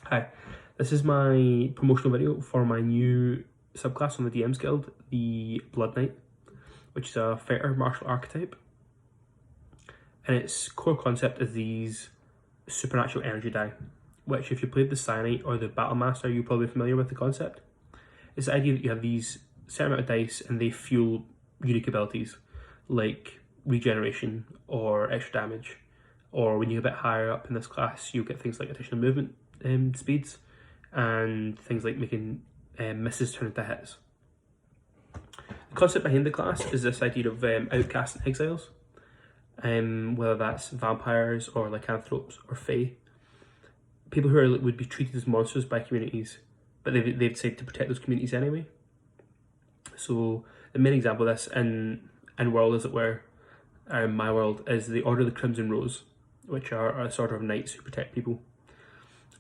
Hi, this is my promotional video for my new subclass on the DMs Guild, the Blood Knight, which is a fighter martial archetype. And its core concept is these supernatural energy die, which if you played the Cyanite or the Battle Master, you're probably familiar with the concept. It's the idea that you have these certain amount of dice and they fuel unique abilities, like regeneration or extra damage, or when you get a bit higher up in this class, you'll get things like additional movement speeds, and things like making misses turn into hits. The concept behind the class is this idea of outcasts and exiles, whether that's vampires or lycanthropes or fae. People who would be treated as monsters by communities, but they've decided to protect those communities anyway. So the main example of this in world, as it were, in my world, is the Order of the Crimson Rose, which are a sort of knights who protect people.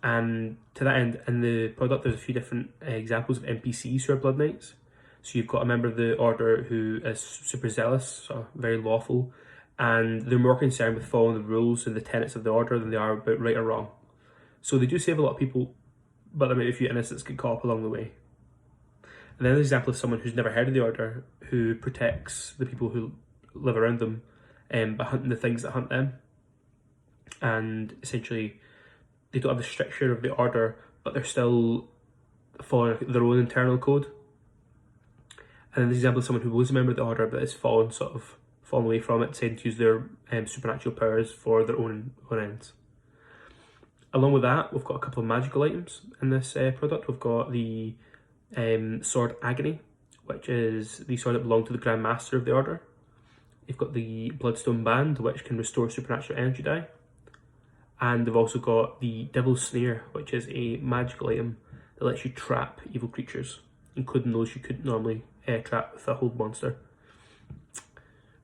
And to that end, in the product, there's a few different examples of NPCs who are Blood Knights. So you've got a member of the Order who is super zealous, so very lawful, and they're more concerned with following the rules and the tenets of the Order than they are about right or wrong. So they do save a lot of people, but there might be a few innocents get caught up along the way. And then there's an example of someone who's never heard of the Order, who protects the people who live around them by hunting the things that hunt them. And essentially, they don't have the stricture of the Order, but they're still following their own internal code. And then there's an example of someone who was a member of the Order but has fallen away from it, deciding to use their supernatural powers for their own ends. Along with that, we've got a couple of magical items in this product. We've got the sword Agony, which is the sword that belonged to the Grand Master of the Order. You've got the Bloodstone Band, which can restore supernatural energy die. And they've also got the Devil's Snare, which is a magical item that lets you trap evil creatures, including those you couldn't normally trap with a hold monster.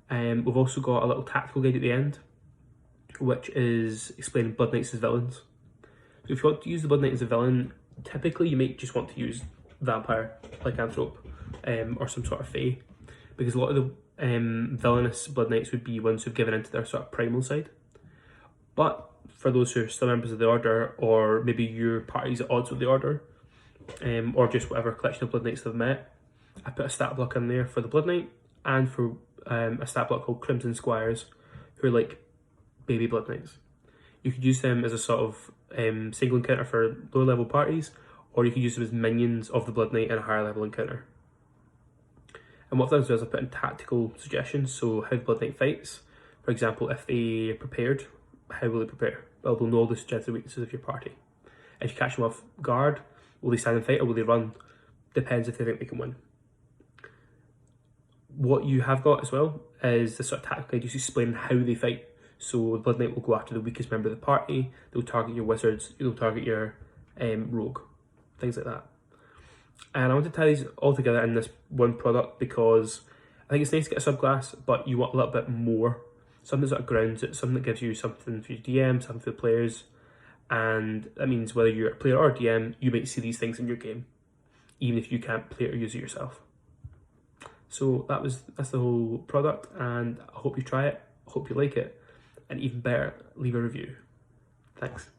We've also got a little tactical guide at the end, which is explaining Blood Knights as villains. So if you want to use the Blood Knight as a villain, typically you might just want to use vampire, lycanthrope, or some sort of fae, because a lot of the villainous Blood Knights would be ones who've given into their sort of primal side. But for those who are still members of the Order, or maybe your party's at odds with the Order, or just whatever collection of Blood Knights they've met, I put a stat block in there for the Blood Knight and for a stat block called Crimson Squires, who are like baby Blood Knights. You could use them as a sort of single encounter for lower level parties, or you could use them as minions of the Blood Knight in a higher level encounter. And what I've done is I've put in tactical suggestions, so how the Blood Knight fights. For example, if they prepared, how will they prepare? Well, they'll know all the strengths and weaknesses of your party. If you catch them off guard, will they stand and fight or will they run? Depends if they think they can win. What you have got as well is the sort of tactical guide just explaining how they fight. So the Blood Knight will go after the weakest member of the party, they'll target your wizards, they'll target your rogue, things like that. And I want to tie these all together in this one product because I think it's nice to get a subclass, but you want a little bit more. Something that sort of grounds it, something that gives you something for your DM, something for the players. And that means whether you're a player or a DM, you might see these things in your game, even if you can't play it or use it yourself. So that's the whole product, and I hope you try it, I hope you like it, and even better, leave a review. Thanks.